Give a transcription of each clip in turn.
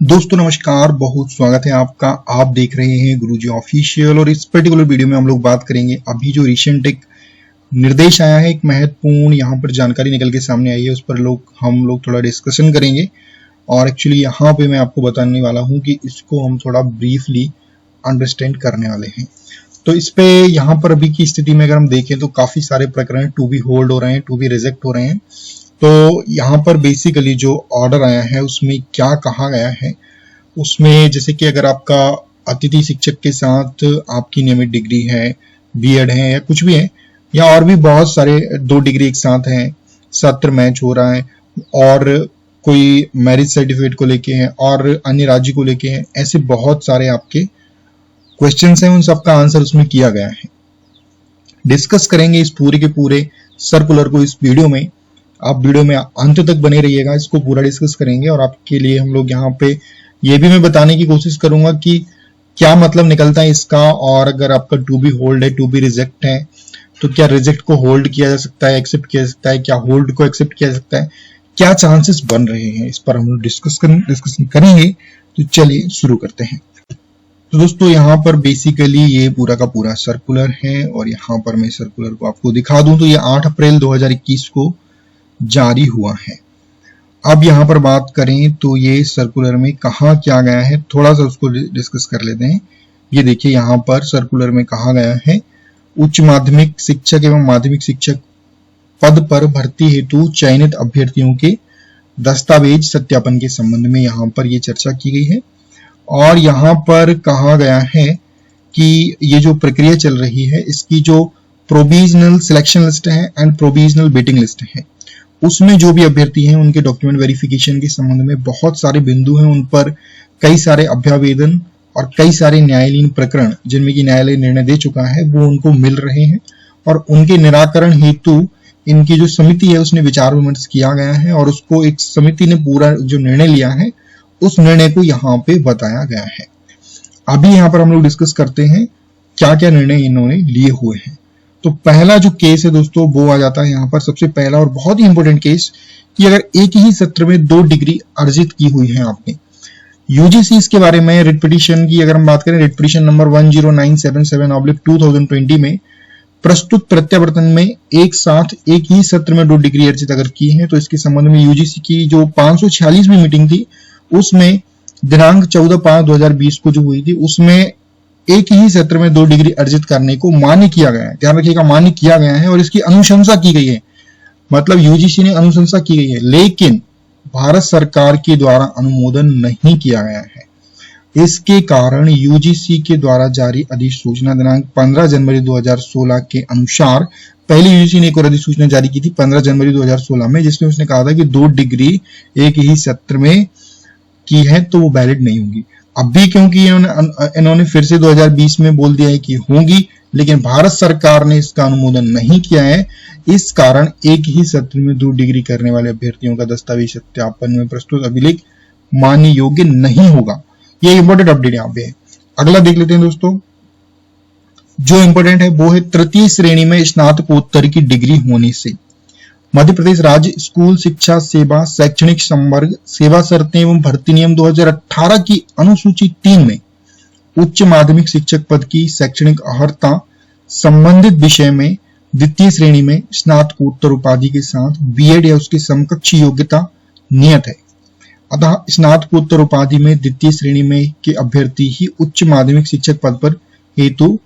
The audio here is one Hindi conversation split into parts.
दोस्तों नमस्कार, बहुत स्वागत है आपका। आप देख रहे हैं गुरुजी ऑफिशियल और इस पर्टिकुलर वीडियो में हम लोग बात करेंगे अभी जो रिसेंट एक निर्देश आया है, एक महत्वपूर्ण यहाँ पर जानकारी निकल के सामने आई है, उस पर हम लोग थोड़ा डिस्कशन करेंगे। और एक्चुअली यहाँ पे मैं आपको बताने वाला हूँ कि इसको हम थोड़ा ब्रीफली अंडरस्टैंड करने वाले हैं। तो इस पे यहाँ पर अभी की स्थिति में अगर हम देखें तो काफी सारे प्रकरण टू बी होल्ड हो रहे हैं, टू बी रिजेक्ट हो रहे हैं। तो यहाँ पर बेसिकली जो ऑर्डर आया है उसमें क्या कहा गया है, उसमें जैसे कि अगर आपका अतिथि शिक्षक के साथ आपकी नियमित डिग्री है, बीएड है या कुछ भी है, या और भी बहुत सारे 2 डिग्री एक साथ हैं, सत्र मैच हो रहा है और कोई मैरिज सर्टिफिकेट को लेके है और अन्य राज्य को लेके है, ऐसे बहुत सारे आपके क्वेश्चंस हैं, उन सबका आंसर उसमें किया गया है। डिस्कस करेंगे इस पूरे के पूरे सर्कुलर को इस वीडियो में। आप वीडियो में अंत तक बने रहिएगा, इसको पूरा डिस्कस करेंगे और आपके लिए हम लोग यहाँ पे ये भी मैं बताने की कोशिश करूंगा कि क्या मतलब निकलता है इसका, और अगर आपका टू बी होल्ड है, टू बी रिजेक्ट है, तो क्या रिजेक्ट को होल्ड किया जा सकता है, एक्सेप्ट किया जा सकता है, क्या होल्ड को एक्सेप्ट किया जा सकता है, क्या चांसेस बन रहे हैं, इस पर हम लोग डिस्कशन करेंगे। तो चलिए शुरू करते हैं। तो दोस्तों यहाँ पर बेसिकली ये पूरा का पूरा सर्कुलर है और यहाँ पर मैं सर्कुलर को आपको दिखा दूं तो ये 8 अप्रैल 2021 को जारी हुआ है। अब यहाँ पर बात करें तो ये सर्कुलर में कहा क्या गया है, थोड़ा सा उसको डिस्कस कर लेते हैं। ये देखिए यहाँ पर सर्कुलर में कहा गया है, उच्च माध्यमिक शिक्षक एवं माध्यमिक शिक्षक पद पर भर्ती हेतु चयनित अभ्यर्थियों के दस्तावेज सत्यापन के संबंध में यहाँ पर ये चर्चा की गई है। और यहाँ पर कहा गया है कि ये जो प्रक्रिया चल रही है इसकी जो प्रोविजनल सिलेक्शन लिस्ट है एंड प्रोविजनल वेटिंग लिस्ट है, उसमें जो भी अभ्यर्थी हैं उनके डॉक्यूमेंट वेरिफिकेशन के संबंध में बहुत सारे बिंदु हैं, उन पर कई सारे अभ्यावेदन और कई सारे न्यायालयीन प्रकरण जिनमें कि न्यायालय निर्णय दे चुका है वो उनको मिल रहे हैं और उनके निराकरण हेतु इनकी जो समिति है उसने विचार विमर्श किया गया है और उसको एक समिति ने पूरा जो निर्णय लिया है उस निर्णय को यहाँ पे बताया गया है। अभी यहाँ पर हम लोग डिस्कस करते हैं क्या क्या निर्णय इन्होंने लिए हुए हैं। तो पहला जो केस है दोस्तों वो आ जाता है यहाँ पर, सबसे पहला और बहुत ही इंपॉर्टेंट केस कि अगर एक ही सत्र में 2 डिग्री अर्जित की हुई है आपने। यूजीसी इसके बारे में रिट पिटीशन की अगर हम बात करें, रिट पिटीशन नंबर 10977/2020 में प्रस्तुत प्रत्यावर्तन में एक साथ एक ही सत्र में 2 डिग्री अर्जित अगर की है तो इसके संबंध में यूजीसी की जो 546वीं मीटिंग थी उसमें दिनांक 14/5/2020 को जो हुई थी उसमें एक ही सत्र में 2 डिग्री अर्जित करने को मान्य किया गया है। ध्यान रखिएगा, मान्य किया गया है और इसकी अनुशंसा की गई है, मतलब यूजीसी ने अनुशंसा की गई है, लेकिन भारत सरकार के द्वारा अनुमोदन नहीं किया गया है। इसके कारण यूजीसी के द्वारा जारी अधिसूचना दिनांक 15 जनवरी 2016 के अनुसार, पहले यूजीसी ने एक और अधिसूचना जारी की थी 15 जनवरी 2016 में, जिसमें उसने कहा था कि 2 डिग्री एक ही सत्र में की है तो वो वैलिड नहीं होगी। अब भी क्योंकि इन्होंने फिर से 2020 में बोल दिया है कि होगी, लेकिन भारत सरकार ने इसका अनुमोदन नहीं किया है, इस कारण एक ही सत्र में 2 डिग्री करने वाले अभ्यर्थियों का दस्तावेज सत्यापन में प्रस्तुत अभिलेख मान्य योग्य नहीं होगा। ये इंपॉर्टेंट अपडेट यहाँ पे है। अगला देख लेते हैं दोस्तों, जो इंपॉर्टेंट है वो है तृतीय श्रेणी में स्नातकोत्तर की डिग्री होने से मध्य प्रदेश राज्य स्कूल शिक्षा सेवा शैक्षणिक संवर्ग सेवा शर्तें एवं भर्ती नियम 2018 की अनुसूची 3 में उच्च माध्यमिक शिक्षक पद की शैक्षणिक अर्हता संबंधित विषय में द्वितीय श्रेणी में स्नातकोत्तर उपाधि के साथ बीएड या उसके समकक्ष योग्यता नियत है। अतः स्नातकोत्तर उपाधि में द्वितीय श्रेणी में के अभ्यर्थी ही उच्च माध्यमिक शिक्षक पद पर हेतु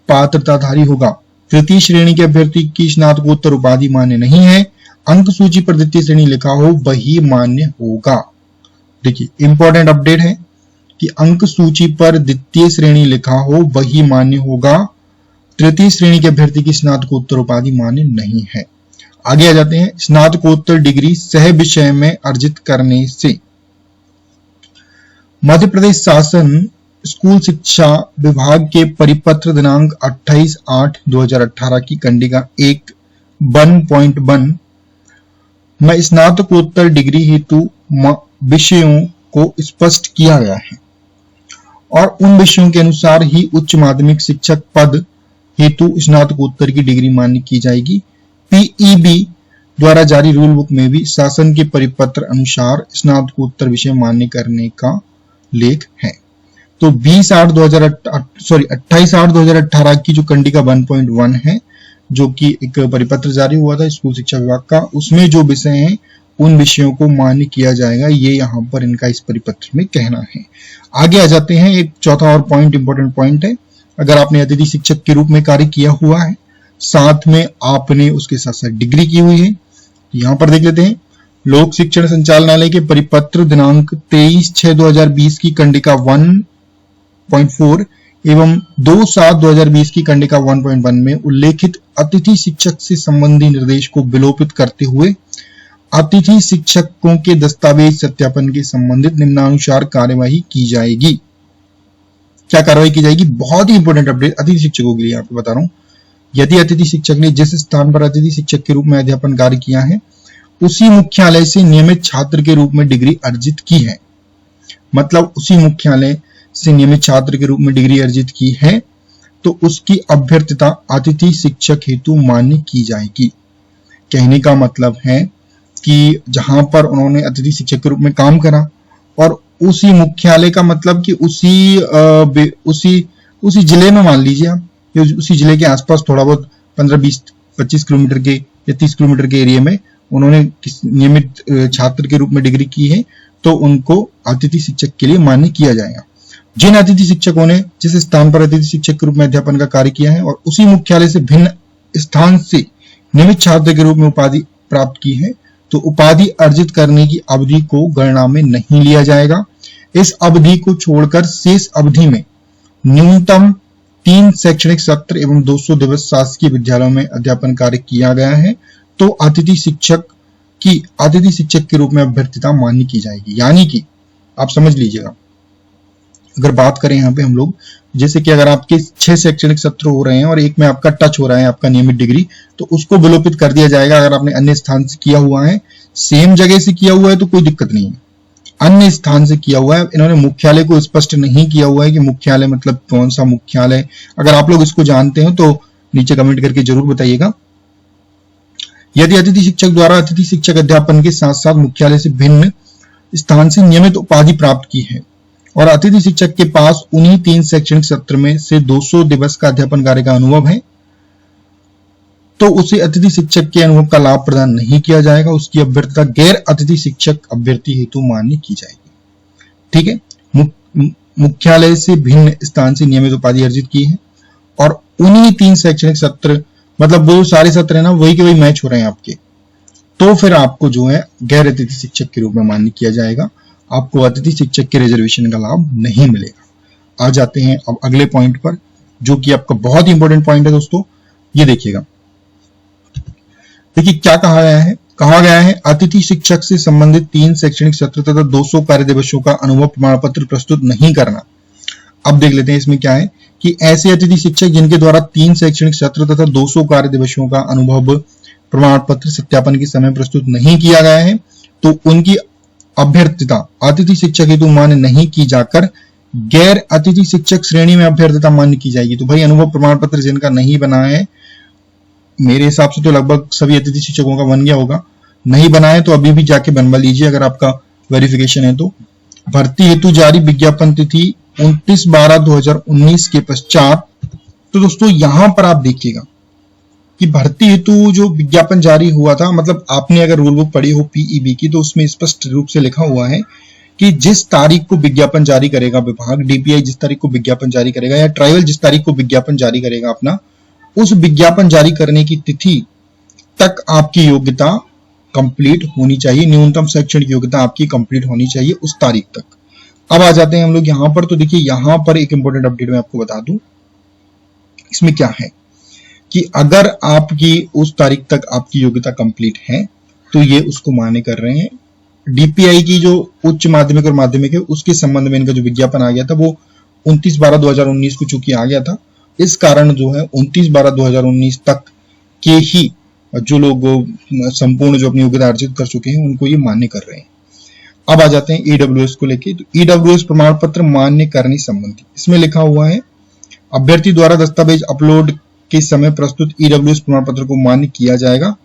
पात्रताधारी होगा। तृतीय श्रेणी के अभ्यर्थी की स्नातकोत्तर उपाधि मान्य नहीं है, अंक सूची पर द्वितीय श्रेणी लिखा हो वही मान्य होगा। देखिए इंपॉर्टेंट अपडेट है कि अंक सूची पर द्वितीय श्रेणी लिखा हो वही मान्य होगा, तृतीय श्रेणी के अभ्यर्थी की स्नातकोत्तर उपाधि मान्य नहीं है। आगे आ जाते हैं, स्नातकोत्तर डिग्री सह विषय में अर्जित करने से मध्य प्रदेश शासन स्कूल शिक्षा विभाग के परिपत्र दिनांक 28/8/2018 की कंडिका 1(1) में स्नातकोत्तर डिग्री हेतु विषयों को स्पष्ट किया गया है और उन विषयों के अनुसार ही उच्च माध्यमिक शिक्षक पद हेतु स्नातकोत्तर की डिग्री मान्य की जाएगी। पीईबी द्वारा जारी रूल बुक में भी शासन के परिपत्र अनुसार स्नातकोत्तर विषय मान्य करने का लेख है। तो 28/8/2018 की जो कंडिका 1.1 है, जो कि एक परिपत्र जारी हुआ था स्कूल शिक्षा विभाग का, उसमें जो विषय हैं उन विषयों को मान्य किया जाएगा, ये यहाँ पर इनका इस परिपत्र में कहना है। आगे आ जाते हैं, एक चौथा और पॉइंट, इंपॉर्टेंट पॉइंट है, अगर आपने अतिथि शिक्षक के रूप में कार्य किया हुआ है, साथ में आपने उसके साथ साथ डिग्री की हुई है, यहाँ पर देख लेते हैं। लोक शिक्षण संचालनालय के परिपत्र दिनांक 23/6/2020 की कंडिका 1.4 एवं 2/7/2020 की कंडिका 1.1 में उल्लेखित अतिथि शिक्षक से संबंधी निर्देश को विलोपित करते हुए अतिथि शिक्षकों के दस्तावेज सत्यापन के संबंधित निम्नानुसार कार्यवाही की जाएगी। क्या कार्रवाई की जाएगी? बहुत ही इंपॉर्टेंट अपडेट अतिथि शिक्षकों के लिए आपको बता रहा हूं। यदि अतिथि शिक्षक ने जिस स्थान पर अतिथि शिक्षक के रूप में अध्यापन कार्य किया है, उसी मुख्यालय से नियमित छात्र के रूप में डिग्री अर्जित की है, मतलब उसी मुख्यालय से नियमित छात्र के रूप में डिग्री अर्जित की है, तो उसकी अभ्यर्थता अतिथि शिक्षक हेतु मान्य की जाएगी। कहने का मतलब है कि जहां पर उन्होंने अतिथि शिक्षक के रूप में काम करा और उसी मुख्यालय का मतलब कि उसी जिले में, मान लीजिए आप, उसी जिले के आसपास थोड़ा बहुत 15-20-25 किलोमीटर के या 30 किलोमीटर के एरिया में उन्होंने नियमित छात्र के रूप में डिग्री की है, तो उनको अतिथि शिक्षक के लिए मान्य किया जाएगा। जिन अतिथि शिक्षकों ने जिस स्थान पर अतिथि शिक्षक के रूप में अध्यापन का कार्य किया है और उसी मुख्यालय से भिन्न स्थान से नियमित छात्र के रूप में उपाधि प्राप्त की है, तो उपाधि अर्जित करने की अवधि को गणना में नहीं लिया जाएगा। इस अवधि को छोड़कर शेष अवधि में न्यूनतम 3 शैक्षणिक सत्र एवं 200 दिवस शासकीय विद्यालयों में अध्यापन कार्य किया गया है, तो अतिथि शिक्षक के रूप में अभ्यर्थता मान्य की जाएगी। यानी कि आप समझ लीजिएगा, अगर बात करें यहाँ पे हम लोग, जैसे कि अगर आपके 6 शैक्षणिक सत्र हो रहे हैं और एक में आपका टच हो रहा है आपका नियमित डिग्री, तो उसको विलोपित कर दिया जाएगा। अगर आपने अन्य स्थान से किया हुआ है, सेम जगह से किया हुआ है, तो कोई दिक्कत नहीं है। अन्य स्थान से किया हुआ है, इन्होंने मुख्यालय को स्पष्ट नहीं किया हुआ है कि मुख्यालय मतलब कौन सा मुख्यालय। अगर आप लोग इसको जानते हो तो नीचे कमेंट करके जरूर बताइएगा। यदि अतिथि शिक्षक द्वारा अतिथि शिक्षक अध्यापन के साथ साथ मुख्यालय से भिन्न स्थान से नियमित उपाधि प्राप्त की है और अतिथि शिक्षक के पास उन्हीं 3 शैक्षणिक सत्र में से 200 दिवस का अध्यापन कार्य का अनुभव है, तो उसे अतिथि शिक्षक के अनुभव का लाभ प्रदान नहीं किया जाएगा। उसकी अभ्यर्थता गैर अतिथि शिक्षक अभ्यर्थी हेतु मान्य की जाएगी। ठीक है, मुख्यालय से भिन्न स्थान से नियमित उपाधि अर्जित की है और उन्हीं 3 शैक्षणिक सत्र, मतलब वो सारे सत्र है ना, वही के वही मैच हो रहे हैं आपके, तो फिर आपको जो है गैर अतिथि शिक्षक के रूप में मान्य किया जाएगा। आपको अतिथि शिक्षक के रिजर्वेशन का लाभ नहीं मिलेगा। आ जाते हैं अब अगले पॉइंट पर, जो कि आपका बहुत ही इंपॉर्टेंट पॉइंट है दोस्तों। ये देखिएगा, देखिए क्या कहा गया है। कहा गया है अतिथि शिक्षक से संबंधित 3 शैक्षणिक सत्र तथा 200 कार्य दिवसों का अनुभव प्रमाण पत्र प्रस्तुत नहीं करना। अब देख लेते हैं इसमें क्या है कि ऐसे अतिथि शिक्षक जिनके द्वारा 3 शैक्षणिक सत्र तथा 200 कार्य दिवसों का अनुभव प्रमाण पत्र सत्यापन के समय प्रस्तुत नहीं किया गया है, तो उनकी अभ्यर्थता अतिथि शिक्षक हेतु मान्य नहीं की जाकर गैर अतिथि शिक्षक श्रेणी में अभ्यर्थता मान्य की जाएगी। तो भाई अनुभव प्रमाण पत्र जिनका नहीं बना है, मेरे हिसाब से तो लगभग सभी अतिथि शिक्षकों का बन गया होगा, नहीं बना है तो अभी भी जाके बनवा लीजिए अगर आपका वेरिफिकेशन है तो। भर्ती हेतु जारी विज्ञापन तिथि 29/12/2019 के पश्चात। तो दोस्तों यहां पर आप देखिएगा कि भर्ती हेतु जो विज्ञापन जारी हुआ था, मतलब आपने अगर रूल बुक पढ़ी हो पीईबी की, तो उसमें स्पष्ट रूप से लिखा हुआ है कि जिस तारीख को विज्ञापन जारी करेगा विभाग, डीपीआई जिस तारीख को विज्ञापन जारी करेगा या ट्राइबल जिस तारीख को विज्ञापन जारी करेगा अपना, उस विज्ञापन जारी करने की तिथि तक आपकी योग्यता कंप्लीट होनी चाहिए, न्यूनतम शैक्षणिक योग्यता आपकी कंप्लीट होनी चाहिए उस तारीख तक। अब आ जाते हैं हम लोग यहां पर, तो देखिए यहां पर एक इंपॉर्टेंट अपडेट मैं आपको बता दूं। इसमें क्या है कि अगर आपकी उस तारीख तक आपकी योग्यता कंप्लीट है तो ये उसको मान्य कर रहे हैं। डीपीआई की जो उच्च माध्यमिक और माध्यमिक है उसके संबंध में इनका जो विज्ञापन आ गया था वो 29/12/2019 को चूंकि आ गया था, इस कारण जो है 29/12/2019 तक के ही जो लोग संपूर्ण जो अपनी योग्यता अर्जित कर चुके हैं उनको ये मान्य कर रहे हैं। अब आ जाते हैं ईडब्ल्यूएस को लेके। तो ईडब्ल्यूएस प्रमाण पत्र मान्य करने संबंधी इसमें लिखा हुआ है अभ्यर्थी द्वारा दस्तावेज अपलोड के समय प्रस्तुत ईडब्ल्यूएस प्रमाण पत्र को मान्य किया जाएगा,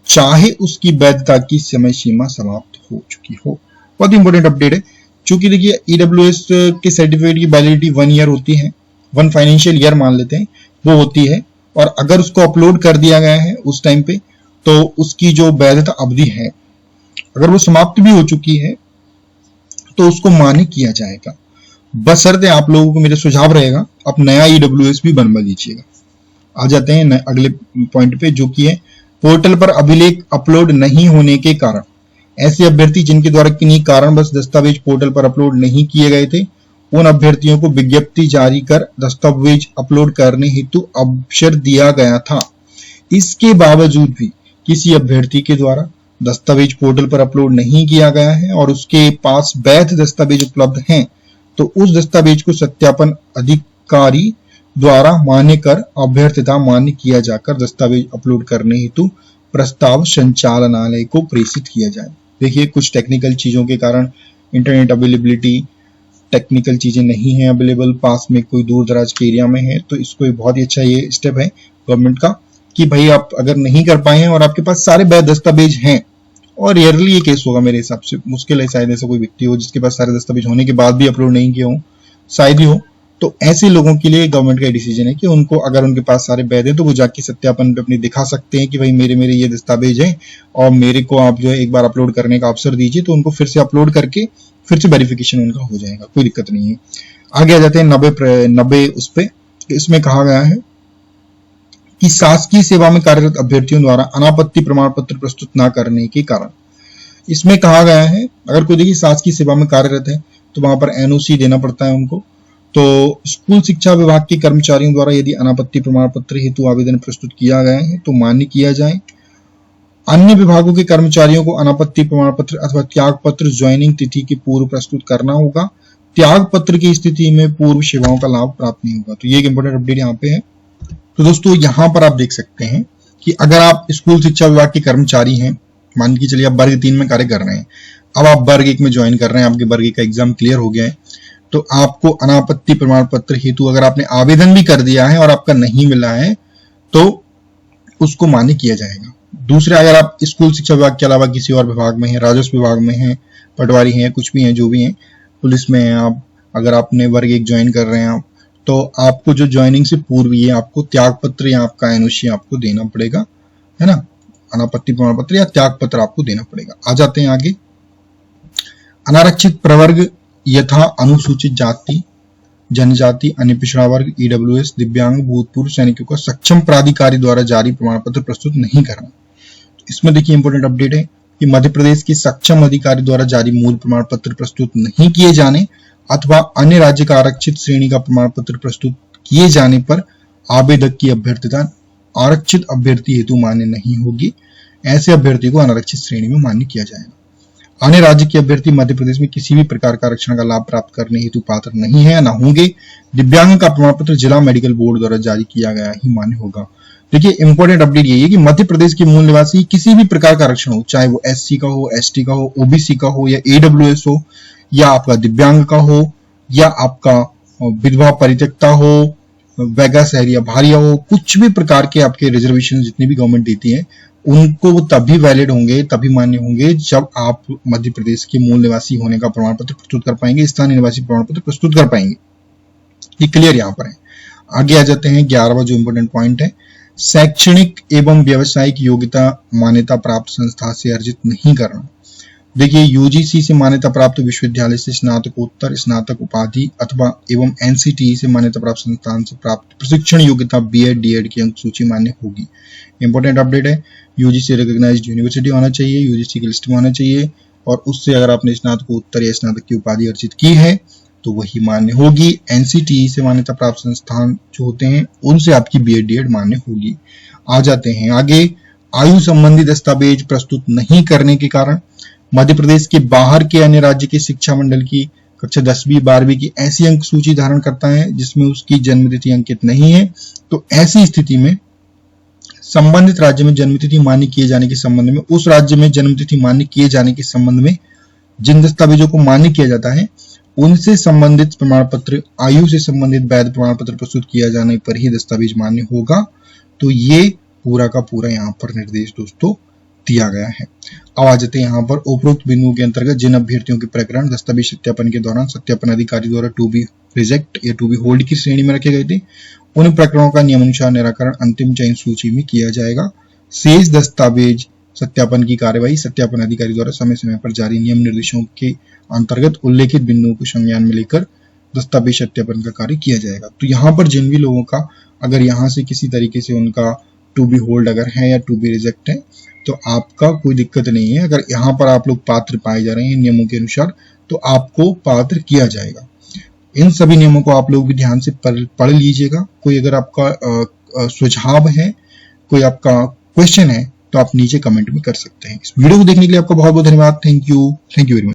चाहे उसकी वैधता की समय सीमा समाप्त हो चुकी हो। बहुत इंपॉर्टेंट अपडेट है। चूंकि देखिए ईडब्ल्यूएस के सर्टिफिकेट की वैलिडिटी 1 ईयर होती है, 1 फाइनेंशियल ईयर मान लेते हैं वो होती है, और अगर उसको अपलोड कर दिया गया है उस टाइम पे तो उसकी जो वैधता अवधि है अगर वो समाप्त भी हो चुकी है तो उसको मान्य किया जाएगा, बशर्ते आप लोगों को मेरा सुझाव रहेगा आप नया ईडब्ल्यूएस भी बनवा लीजिएगा। आ जाते हैं अगले पॉइंट पे, जो कि है पोर्टल पर अभिलेख अपलोड नहीं होने के कारण ऐसे अभ्यर्थी जिनके द्वारा किन्हीं कारणवश दस्तावेज पोर्टल पर अपलोड नहीं किए गए थे, उन अभ्यर्थियों को विज्ञप्ति जारी कर दस्तावेज अपलोड करने हेतु अवसर दिया गया था। इसके बावजूद भी किसी अभ्यर्थी के द्वारा दस्तावेज पोर्टल पर अपलोड नहीं किया गया है और उसके पास वैध दस्तावेज उपलब्ध हैं, तो उस दस्तावेज को सत्यापन अधिकारी द्वारा मान्य कर अभ्यर्थता मान्य किया जाकर दस्तावेज अपलोड करने हेतु प्रस्ताव संचालनालय को प्रेषित किया जाए। देखिए कुछ टेक्निकल चीजों के कारण इंटरनेट अवेलेबिलिटी, टेक्निकल चीजें नहीं है अवेलेबल, पास में कोई दूर दराज के एरिया में है, तो इसको बहुत ही अच्छा ये स्टेप है गवर्नमेंट का कि भाई आप अगर नहीं कर पाए हैं और आपके पास सारे वैध दस्तावेज हैं, और रेयरली ये केस होगा मेरे हिसाब से, मुश्किल है शायद ऐसा कोई व्यक्ति हो जिसके पास सारे दस्तावेज होने के बाद भी अपलोड नहीं किए हो, शायद ही हो, तो ऐसे लोगों के लिए गवर्नमेंट का डिसीजन है कि उनको अगर उनके पास सारे वैध हैं तो वो जाके सत्यापन पे अपनी दिखा सकते हैं कि भाई मेरे ये दस्तावेज हैं और मेरे को आप जो है एक बार अपलोड करने का अवसर दीजिए, तो उनको फिर से अपलोड करके फिर से वेरिफिकेशन उनका हो जाएगा, कोई दिक्कत नहीं है। आगे आ जाते हैं 90 उस पे, इसमें कहा गया है कि शासकीय सेवा में कार्यरत अभ्यर्थियों द्वारा अनापत्ति प्रमाण पत्र प्रस्तुत न करने के कारण, इसमें कहा गया है अगर कोई देखिए शासकीय सेवा में कार्यरत है तो वहां पर एनओसी देना पड़ता है उनको, तो स्कूल शिक्षा विभाग के कर्मचारियों द्वारा यदि अनापत्ति प्रमाण पत्र हेतु आवेदन प्रस्तुत किया गया है तो मान्य किया जाए। अन्य विभागों के कर्मचारियों को अनापत्ति प्रमाण पत्र अथवा त्याग पत्र ज्वाइनिंग तिथि के पूर्व प्रस्तुत करना होगा। त्याग पत्र की स्थिति में पूर्व सेवाओं का लाभ प्राप्त नहीं होगा। तो ये एक इंपॉर्टेंट अपडेट यहाँ पे है। तो दोस्तों यहाँ पर आप देख सकते हैं कि अगर आप स्कूल शिक्षा विभाग के कर्मचारी हैं, मान के चलिए आप वर्ग 3 में कार्य कर रहे हैं, अब आप वर्ग 1 में ज्वाइन कर रहे हैं, आपके वर्ग 1 का एग्जाम क्लियर हो गया है, तो आपको अनापत्ति प्रमाण पत्र हेतु अगर आपने आवेदन भी कर दिया है और आपका नहीं मिला है तो उसको मान्य किया जाएगा। दूसरे, अगर आप स्कूल शिक्षा विभाग के अलावा किसी और विभाग में हैं, राजस्व विभाग में हैं, पटवारी हैं, कुछ भी हैं, जो भी हैं, पुलिस में हैं आप, अगर आपने वर्ग 1 ज्वाइन कर रहे हैं आप, तो आपको जो ज्वाइनिंग से पूर्व ये आपको त्याग पत्र या आपका एनओसी आपको देना पड़ेगा, है ना, अनापत्ति प्रमाण पत्र या त्याग पत्र आपको देना पड़ेगा। आ जाते हैं आगे। अनारक्षित प्रवर्ग यथा अनुसूचित जाति, जनजाति, अन्य पिछड़ा वर्ग, ईडब्ल्यूएस, दिव्यांग, भूतपूर्व सैनिकों का सक्षम प्राधिकारी द्वारा जारी प्रमाण पत्र प्रस्तुत नहीं करना। तो इसमें देखिए इंपॉर्टेंट अपडेट है कि मध्य प्रदेश के सक्षम अधिकारी द्वारा जारी मूल प्रमाण पत्र प्रस्तुत नहीं किए जाने अथवा अन्य राज्य का आरक्षित श्रेणी का प्रमाण पत्र प्रस्तुत किए जाने पर आवेदक की अभ्यर्थना आरक्षित अभ्यर्थी हेतु मान्य नहीं होगी। ऐसे अभ्यर्थी को अनारक्षित श्रेणी में मान्य किया जाएगा। अन्य राज्य के अभ्यर्थी मध्य प्रदेश में किसी भी प्रकार का आरक्षण का लाभ प्राप्त करने हेतु पात्र नहीं है, न होंगे। दिव्यांग का प्रमाण पत्र जिला मेडिकल बोर्ड द्वारा जारी किया गया ही मान्य होगा। देखिए इंपॉर्टेंट अपडेट यही है कि मध्य प्रदेश के मूल निवासी किसी भी प्रकार का आरक्षण हो, चाहे वो एससी का हो, एसटी का हो, ओबीसी का हो, या ईडब्ल्यूएस हो, या आपका दिव्यांग का हो, या आपका विधवा परित्यक्ता हो, वैगा शहरिया भारिया हो, कुछ भी प्रकार के आपके रिजर्वेशन जितने भी गवर्नमेंट देती है उनको वो तभी वैलिड होंगे, तभी मान्य होंगे जब आप मध्य प्रदेश के मूल निवासी होने का प्रमाण पत्र प्रस्तुत कर पाएंगे, स्थानीय निवासी प्रमाण पत्र प्रस्तुत कर पाएंगे। ये क्लियर यहाँ पर है। आगे आ जाते हैं 11वां जो इंपॉर्टेंट पॉइंट है, शैक्षणिक एवं व्यावसायिक योग्यता मान्यता प्राप्त संस्था से अर्जित नहीं करना। देखिए यूजीसी से मान्यता प्राप्त विश्वविद्यालय से स्नातकोत्तर, स्नातक उपाधि अथवा एवं एनसीटीई से मान्यता प्राप्त संस्थान से प्राप्त प्रशिक्षण योग्यता बीएड, डीएड की अंक सूची मान्य होगी। इंपॉर्टेंट अपडेट है। यूजीसी रिकॉग्नाइज्ड यूनिवर्सिटी होना चाहिए, यूजीसी की लिस्ट में होना चाहिए, और उससे अगर आपने स्नातकोत्तर या स्नातक की उपाधि अर्जित की है तो वही मान्य होगी। एनसीटीई से मान्यता प्राप्त संस्थान जो होते हैं उनसे आपकी बीएड, डीएड मान्य होगी। आ जाते हैं आगे। आयु संबंधी दस्तावेज प्रस्तुत नहीं करने के कारण मध्य प्रदेश के बाहर के अन्य राज्य के शिक्षा मंडल की कक्षा 10वीं 12वीं की ऐसी अंक सूची धारण करता है जिसमें उसकी जन्मतिथि अंकित नहीं है, तो ऐसी स्थिति में संबंधित राज्य में जन्मतिथि मान्य किए जाने के संबंध में, उस राज्य में जन्मतिथि मान्य किए जाने के संबंध में जिन दस्तावेजों को मान्य किया जाता है उनसे संबंधित प्रमाण पत्र, आयु से संबंधित वैध प्रमाण पत्र प्रस्तुत किया जाने पर ही दस्तावेज मान्य होगा। तो ये पूरा का पूरा यहाँ पर निर्देश दोस्तों दिया गया है। अब आ जाते हैं यहाँ पर उपरोक्त बिंदुओं के अंतर्गत जिन अभ्यर्थियों के प्रकरण दस्तावेज सत्यापन के दौरान सत्यापन अधिकारी द्वारा टू बी रिजेक्ट या टू बी होल्ड की श्रेणी में रखे गए थे, उन प्रकरणों का नियमानुसार निराकरण अंतिम चयन सूची में किया जाएगा। शेष दस्तावेज सत्यापन की कार्यवाही सत्यापन अधिकारी द्वारा समय समय पर जारी नियम निर्देशों के अंतर्गत उल्लेखित बिंदुओं को संज्ञान में लेकर दस्तावेज सत्यापन का कार्य किया जाएगा। तो यहाँ पर जिन भी लोगों का अगर यहाँ से किसी तरीके से उनका टू बी होल्ड अगर है या टू बी रिजेक्ट है तो आपका कोई दिक्कत नहीं है। अगर यहाँ पर आप लोग पात्र पाए जा रहे हैं नियमों के अनुसार तो आपको पात्र किया जाएगा। इन सभी नियमों को आप लोग भी ध्यान से पढ़ लीजिएगा। कोई अगर आपका सुझाव है, कोई आपका क्वेश्चन है तो आप नीचे कमेंट में कर सकते हैं। इस वीडियो को देखने के लिए आपका बहुत बहुत धन्यवाद। Thank you very much.